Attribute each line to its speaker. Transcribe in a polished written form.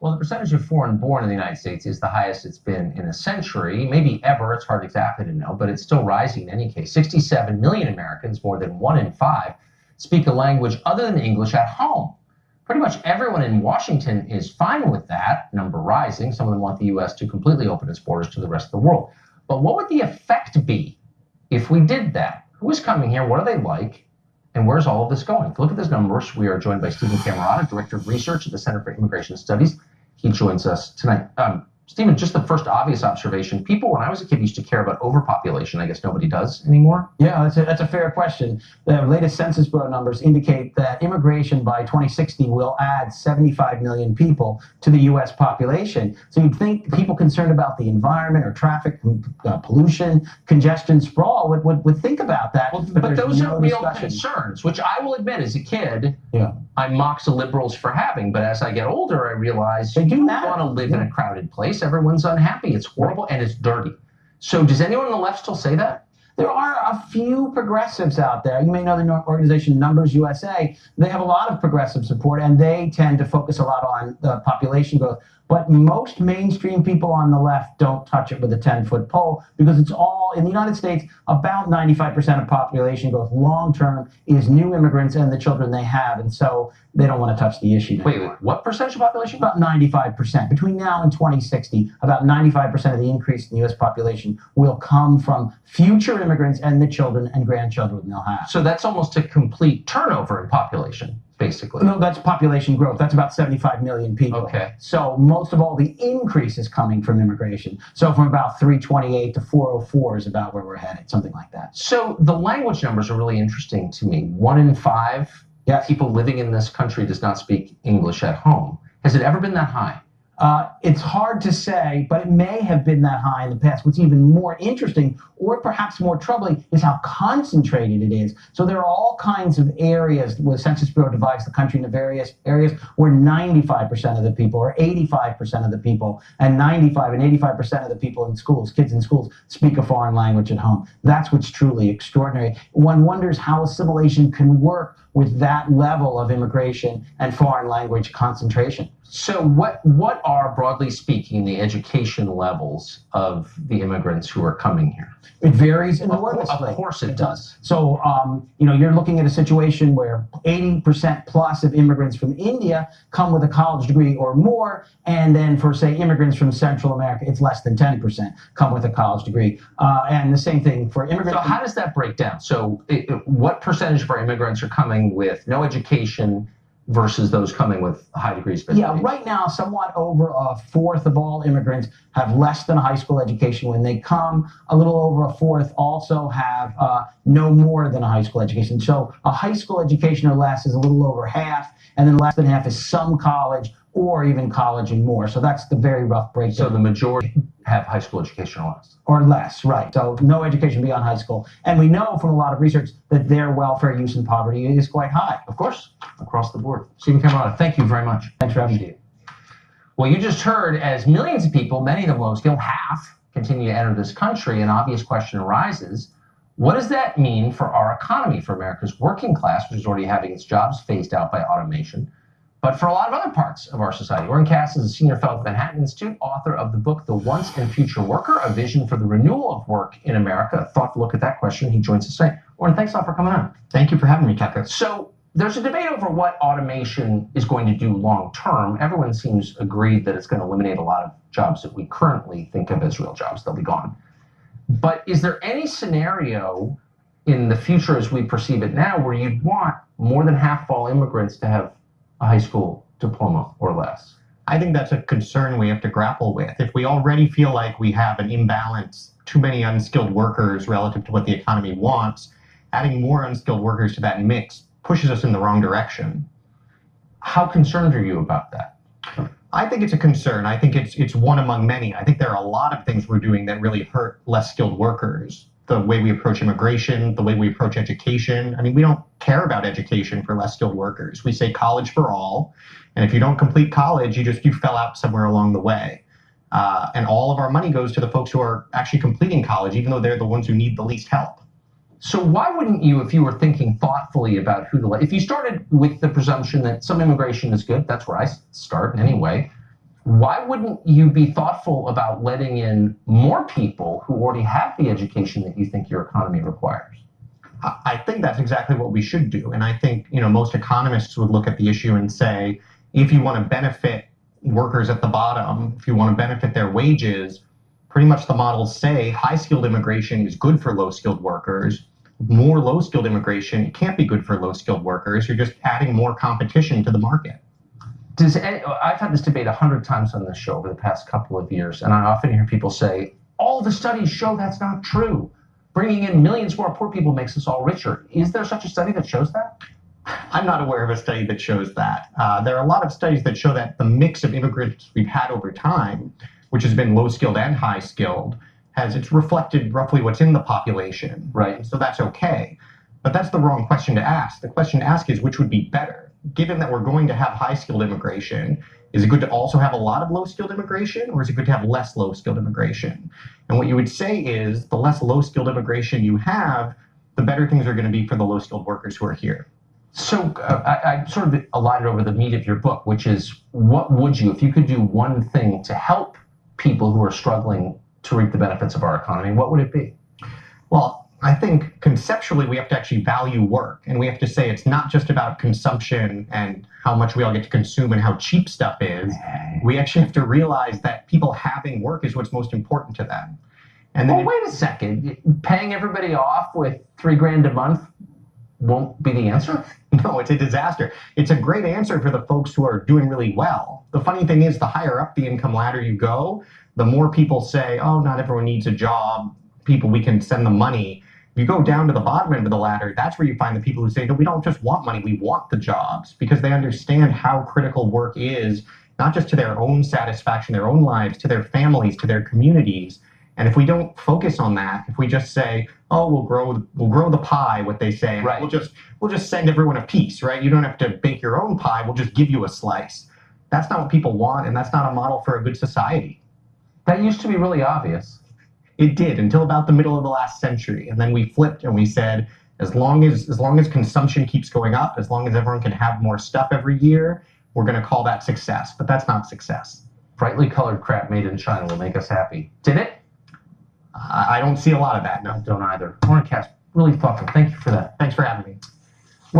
Speaker 1: Well, the percentage of foreign-born in the United States is the highest it's been in a century, maybe ever. It's hard exactly to know, but it's still rising in any case. 67 million Americans, more than 1 in 5, speak a language other than English at home. Pretty much everyone in Washington is fine with that number rising. Some of them want the U.S. to completely open its borders to the rest of the world. But what would the effect be if we did that? Who is coming here? What are they like? And where's all of this going? To look at these numbers, we are joined by Stephen Camarota, Director of Research at the Center for Immigration Studies. He joins us tonight. Stephen, just the first obvious observation. People, when I was a kid, used to care about overpopulation. I guess nobody does anymore.
Speaker 2: Yeah, that's a fair question. The latest Census Bureau numbers indicate that immigration by 2060 will add 75 million people to the U.S. population. So you'd think people concerned about the environment or traffic pollution, congestion, sprawl would think about that.
Speaker 1: Well, but those are real concerns, which I will admit as a kid, I mocked the liberals for having. But as I get older, I realize you don't want to live in a crowded place. Everyone's unhappy. It's horrible and it's dirty. So does anyone on the left still say that?
Speaker 2: There are a few progressives out there. You may know the organization Numbers USA. They have a lot of progressive support, and they tend to focus a lot on the population growth. But most mainstream people on the left don't touch it with a 10-foot pole because it's all, in the United States, about 95% of population growth long-term is new immigrants and the children they have. And so they don't want to touch the issue.
Speaker 1: Wait, what percentage of population?
Speaker 2: About 95%. Between now and 2060, about 95% of the increase in the U.S. population will come from future immigrants and the children and grandchildren they'll have.
Speaker 1: So that's almost a complete turnover in population, basically.
Speaker 2: No, that's population growth. That's about 75 million people.
Speaker 1: Okay.
Speaker 2: So most of all the increase is coming from immigration. So from about 328 to 404 is about where we're headed, something like that.
Speaker 1: So the language numbers are really interesting to me. 1 in 5 people living in this country does not speak English at home. Has it ever been that high?
Speaker 2: It's hard to say, but it may have been that high in the past. What's even more interesting, or perhaps more troubling, is how concentrated it is. So there are all kinds of areas where the Census Bureau divides the country into various areas where 95% of the people, or 85% of the people, and 95 and 85% of the people in schools, kids in schools, speak a foreign language at home. That's what's truly extraordinary. One wonders how assimilation can work with that level of immigration and foreign language concentration.
Speaker 1: So what are, broadly speaking, the education levels of the immigrants who are coming here?
Speaker 2: It varies enormously.
Speaker 1: Of course it does.
Speaker 2: So, you're looking at a situation where 80% plus of immigrants from India come with a college degree or more, and then for, say, immigrants from Central America, it's less than 10% come with a college degree. And the same thing for immigrants.
Speaker 1: So how does that break down? So what percentage of our immigrants are coming with no education versus those coming with high degrees of education?
Speaker 2: Yeah, right now, somewhat over a fourth of all immigrants have less than a high school education when they come. A little over a fourth also have no more than a high school education. So a high school education or less is a little over half, and then less than half is some college or even college and more. So that's the very rough breakdown.
Speaker 1: So the majority have high school education or less?
Speaker 2: Or less, right. So no education beyond high school. And we know from a lot of research that their welfare use and poverty is quite high.
Speaker 1: Of course, across the board. Stephen Camarota, thank you very much.
Speaker 2: Thanks for having me.
Speaker 1: Well, you just heard, as millions of people, many of them low skill, half, continue to enter this country, an obvious question arises. What does that mean for our economy, for America's working class, which is already having its jobs phased out by automation, but for a lot of other parts of our society? Oren is a senior fellow at the Manhattan Institute, author of the book, The Once and Future Worker, A Vision for the Renewal of Work in America. A thoughtful look at that question. He joins us tonight. Oren, thanks a lot for coming on.
Speaker 3: Thank you for having me, Catherine.
Speaker 1: So there's a debate over what automation is going to do long term. Everyone seems agreed that it's going to eliminate a lot of jobs that we currently think of as real jobs. They'll be gone. But is there any scenario in the future as we perceive it now where you'd want more than half of all immigrants to have a high school diploma or less?
Speaker 3: I think that's a concern we have to grapple with. If we already feel like we have an imbalance, too many unskilled workers relative to what the economy wants, adding more unskilled workers to that mix pushes us in the wrong direction.
Speaker 1: How concerned are you about that?
Speaker 3: I think it's a concern. I think it's one among many. I think there are a lot of things we're doing that really hurt less skilled workers. The way we approach immigration, the way we approach education. I mean, we don't care about education for less skilled workers. We say college for all, and if you don't complete college, you fell out somewhere along the way. And all of our money goes to the folks who are actually completing college, even though they're the ones who need the least help.
Speaker 1: So why wouldn't you, if you were thinking thoughtfully about who to let, if you started with the presumption that some immigration is good, that's where I start anyway, Why wouldn't you be thoughtful about letting in more people who already have the education that you think your economy requires?
Speaker 3: I think that's exactly what we should do. And I think, most economists would look at the issue and say, if you want to benefit workers at the bottom, if you want to benefit their wages, pretty much the models say high-skilled immigration is good for low-skilled workers. More low-skilled immigration can't be good for low-skilled workers. You're just adding more competition to the market.
Speaker 1: I've had this debate 100 times on this show over the past couple of years, and I often hear people say, all the studies show that's not true. Bringing in millions more poor people makes us all richer. Is there such a study that shows that?
Speaker 3: I'm not aware of a study that shows that. There are a lot of studies that show that the mix of immigrants we've had over time, which has been low-skilled and high-skilled, it's reflected roughly what's in the population.
Speaker 1: Right.
Speaker 3: So that's okay. But that's the wrong question to ask. The question to ask is which would be better? Given that we're going to have high-skilled immigration, is it good to also have a lot of low-skilled immigration, or is it good to have less low-skilled immigration? And what you would say is the less low-skilled immigration you have, the better things are going to be for the low-skilled workers who are here.
Speaker 1: So I sort of alighted over the meat of your book, which is what would you, if you could do one thing to help people who are struggling to reap the benefits of our economy, what would it be?
Speaker 3: Well, I think conceptually we have to actually value work, and we have to say it's not just about consumption and how much we all get to consume and how cheap stuff is. We actually have to realize that people having work is what's most important to them. And then
Speaker 1: wait a second. Paying everybody off with $3,000 a month won't be the answer?
Speaker 3: No, it's a disaster. It's a great answer for the folks who are doing really well. The funny thing is, the higher up the income ladder you go, the more people say, oh, not everyone needs a job. We can send them money. If you go down to the bottom end of the ladder, that's where you find the people who say, no, we don't just want money, we want the jobs, because they understand how critical work is, not just to their own satisfaction, their own lives, to their families, to their communities. And if we don't focus on that, if we just say, oh, we'll grow the pie, what they say,
Speaker 1: right.
Speaker 3: we'll just send everyone a piece, right? You don't have to bake your own pie, we'll just give you a slice. That's not what people want, and that's not a model for a good society.
Speaker 1: That used to be really obvious.
Speaker 3: It did until about the middle of the last century. And then we flipped and we said, as long as consumption keeps going up, as long as everyone can have more stuff every year, we're going to call that success. But that's not success.
Speaker 1: Brightly colored crap made in China will make us happy. Did it?
Speaker 3: I don't see a lot of that, no.
Speaker 1: I don't either. Oren, really thoughtful. Thank you for that.
Speaker 3: Thanks for having me.